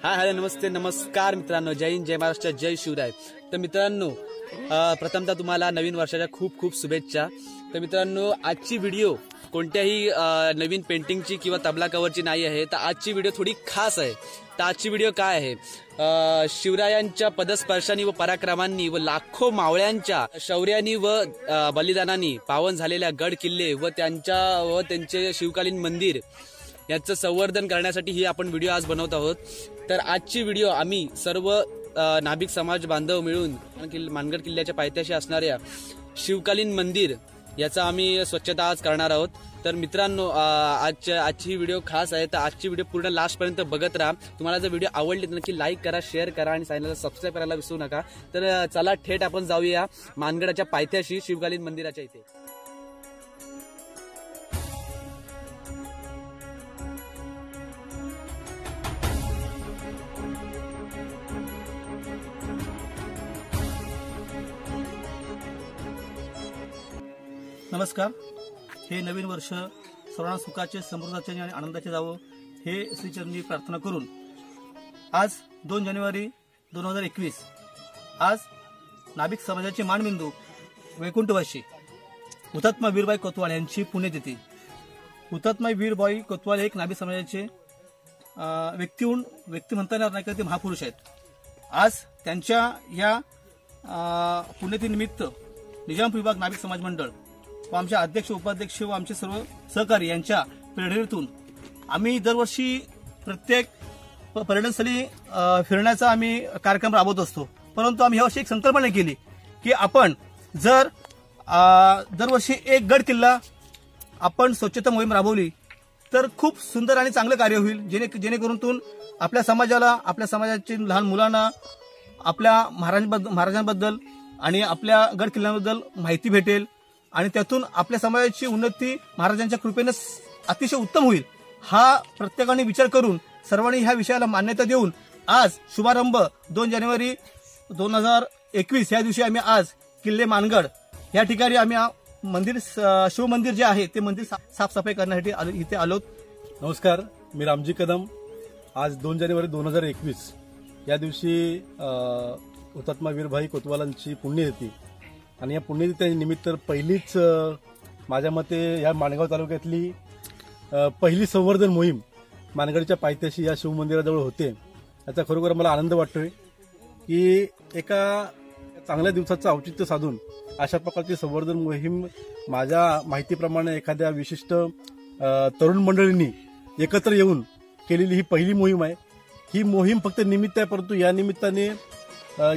Hi hello नमस्ते नमस्कार मित्रांनो, जय हिंद जय महाराष्ट्र जय शिवराय। तर मित्रांनो प्रथमतः तुम्हाला नवीन वर्षाच्या खूप खूप शुभेच्छा। तर मित्रांनो आजची व्हिडिओ कोणत्याही नवीन पेंटिंगची किंवा तबला कव्हरची नाही आहे, तर आजची व्हिडिओ थोडी खास आहे। तर आजची व्हिडिओ काय आहे, शिवरायांच्या पदस्पर्शांनी व पराक्रमांनी व लाखो मावळ्यांच्या शौर्यानी व बलिदानांनी पावन झालेल्या गड किल्ले व त्यांचे शिवकालीन मंदिर याचं संवर्धन करण्यासाठी ही आपण व्हिडिओ आज बनवत आहोत। तर आजची व्हिडिओ आम्ही सर्व नाभिक समाज बांधव मिळून मानगड किल्ल्याच्या पायथ्याशी असणाऱ्या शिवकालीन मंदिर याचा आम्ही स्वच्छता आज करणार आहोत। तर मित्रांनो आजची व्हिडिओ खास आहे, तर आजची व्हिडिओ पूर्ण लास्ट पर्यंत बघत राहा। तुम्हाला जर व्हिडिओ आवडली तर नक्की लाईक करा, शेअर करा आणि चॅनलला सबस्क्राईब करायला विसरू नका। तर चला थेट आपण जाऊया मानगडाच्या पायथ्याशी शिवकालीन मंदिराच्या इथे। नमस्कार। हे नवीन वर्ष सर्वांना सुखाचे, समृद्धीचे आणि आनंदाचे जावो हे श्रीचरणी प्रार्थना करून आज 2 जानेवारी 2021 आज नाभिक समाजाचे मानबिंदू वैकुंठवासी हुतात्मा वीरबाई कोतवाल यांची पुण्यतिथी। हुतात्मा वीरबाई कोतवाल एक नाभिक समाजाचे व्यक्ती म्हणता येणार नाही का, ते महापुरुष आहेत। आज त्यांच्या या पुण्यतिथीनिमित्त निजामपूर विभाग नाभिक समाज मंडळ व आमचे अध्यक्ष उपाध्यक्ष व आमचे सर्व सहकारी यांच्या प्रेरणेतून आम्ही दरवर्षी प्रत्येक पर्यटनस्थळी फिरण्याचा आम्ही कार्यक्रम राबवत असतो। परंतु आम्ही यावर्षी एक संकल्पना केली की आपण जर दरवर्षी एक गड किल्ला आपण स्वच्छता मोहीम राबवली तर खूप सुंदर आणि चांगलं कार्य होईल, जेणेकरून आपल्या समाजाला, आपल्या समाजाच्या लहान मुलांना आपल्या महाराजांबद्दल आणि आपल्या गड किल्ल्यांबद्दल माहिती भेटेल आणि त्यातून आपल्या समाजाची उन्नती महाराजांच्या कृपेने अतिशय उत्तम होईल। हा प्रत्येकाने विचार करून सर्वांनी ह्या विषयाला मान्यता देऊन आज शुभारंभ 2 जानेवारी 2021 या दिवशी आम्ही आज किल्ले मानगड या ठिकाणी आम्ही मंदिर शिवमंदिर जे आहे ते मंदिर साफसफाई करण्यासाठी इथे आलोत। नमस्कार, मी रामजी कदम। आज 2 जानेवारी 2021 या दिवशी हुतात्मा वीरबाई कोतवालांची पुण्यतिथी आणि या पुण्यतिथी निमित्त पहिलीच माझ्या मते या माणगाव तालुक्यातली पहिली संवर्धन मोहीम मानगडच्या पायथ्याशी या शिवमंदिराजवळ होते। याचा खरोखर मला आनंद वाटतोय की एका चांगल्या दिवसाचं औचित्य साधून अशा प्रकारची संवर्धन मोहीम माझ्या माहितीप्रमाणे एखाद्या विशिष्ट तरुण मंडळींनी एकत्र येऊन केलेली ही पहिली मोहीम आहे। ही मोहीम फक्त निमित्त आहे, परंतु या निमित्ताने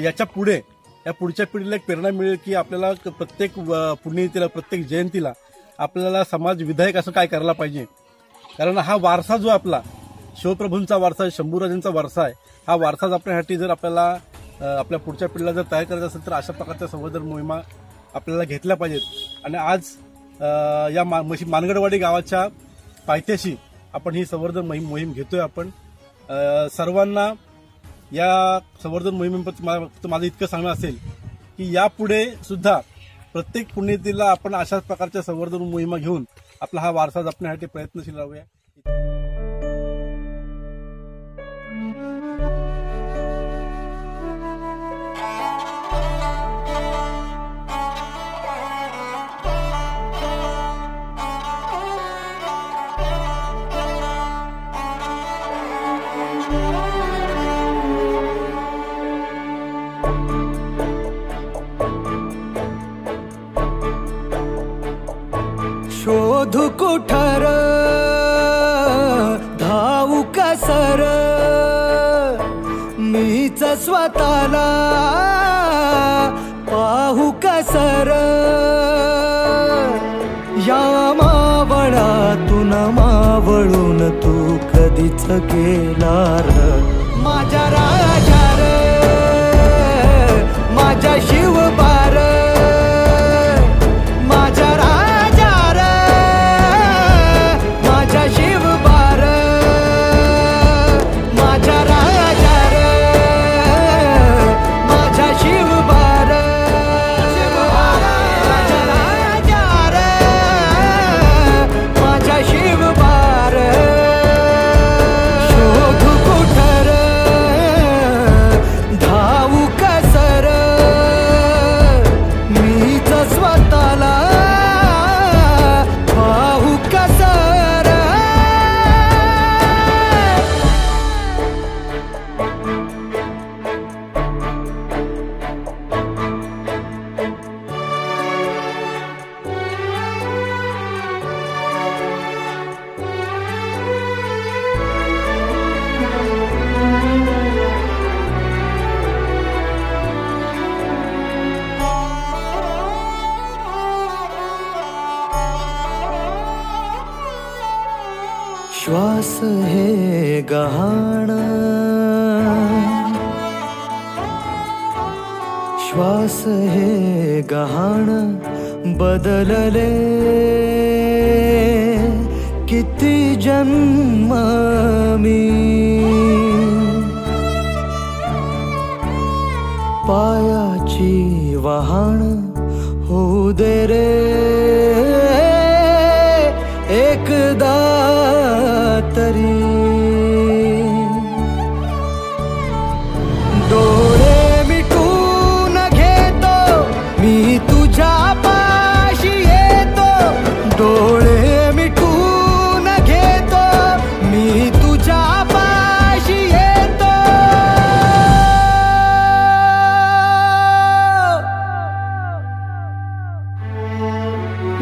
याच्या पुढे या पुढच्या पिढीला एक प्रेरणा मिळेल की आपल्याला प्रत्येक पुण्यतिथीला, प्रत्येक जयंतीला आपल्याला समाज विधायक असं काय करायला पाहिजे। कारण हा वारसा जो आपला शिवप्रभूंचा वारसा आहे, शंभूराजांचा वारसा आहे, हा वारसा जपण्यासाठी जर आपल्याला आपल्या पुढच्या पिढीला जर तयार करायचं असेल तर अशा प्रकारच्या संवर्धन मोहिमा आपल्याला घेतल्या पाहिजेत। आणि आज या मानगडवाडी गावाच्या पायथ्याशी आपण ही संवर्धन मोहीम घेतोय। आपण सर्वांना या संवर्धन मोहिमेबद्दल माझं इतकं सांगणं असेल की यापुढे सुद्धा प्रत्येक पुण्यतिथीला आपण अशाच प्रकारच्या संवर्धन मोहिमा घेऊन आपला हा वारसा जपण्यासाठी प्रयत्नशील राहूया। शोधू कुठार धावू कसर मीच स्वतःला पाहू कसर या मावळातून मावळून तू कधीच गेला र माझ्या राजा रे माझ्या शिवबार माझ्या शोधू कुठर हे गहाण, श्वास हे गहाण बदलले किती जन्म मी, पायाची वहाण होऊ दे रे एकदा तरी, डोळे मिटून घेतो मी तुझ्या पाशी येतो, डोळे मिटून घेतो मी तुझ्या पाशी येतो,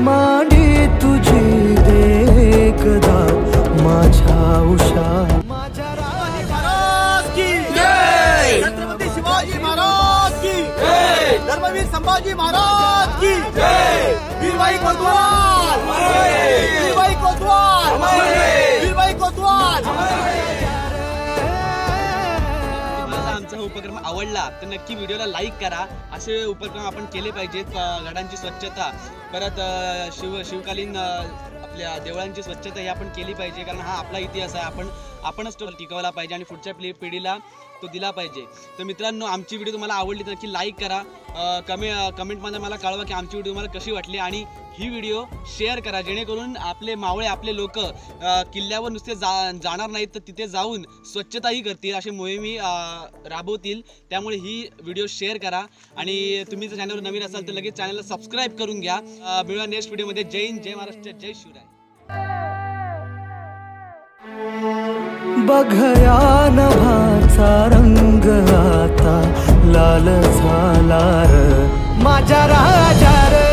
मांडी तुझी देखदा माझ्या उषा, माझ्या महाराज की जय, छत्रपती शिवाजी महाराज की जय, धर्मवीर संभाजी महाराज की जय, वीरबाई कोतवाल, वीरबाई कोतवाल, वीरबाई कोतवाल। तुम्हाला आमचा हा उपक्रम आवडला तर नक्की व्हिडिओला लाईक करा। असे उपक्रम आपण केले पाहिजेत। गडांची स्वच्छता, परत शिवकालीन आपल्या देवळांची स्वच्छता ही आपण केली पाहिजे, कारण हा आपला इतिहास आहे। आपणच तो टिकवला पाहिजे आणि पुढच्या पिढीला तो दिला पाहिजे। तर मित्रांनो, आमची व्हिडिओ तुम्हाला आवडली तर नक्की लाईक करा, कमेंटमध्ये मला कळवा की आमची व्हिडिओ तुम्हाला कशी वाटली, आणि ही व्हिडिओ शेअर करा जेणेकरून आपले मावळे, आपले लोक किल्ल्यावर नुसते जाणार नाहीत तर तिथे जाऊन स्वच्छताही करतील, अशी मोहिमी राबवतील। त्यामुळे ही व्हिडिओ शेअर करा, आणि तुम्ही जर चॅनलवर नवीन असाल तर लगेच चॅनलला सबस्क्राईब करून घ्या। भेटूया नेक्स्ट व्हिडिओमध्ये। जय हिंद, जय महाराष्ट्र, जय शिवराय। बघया नभाचा रंग आता लाल झाला र माझ्या राजा र।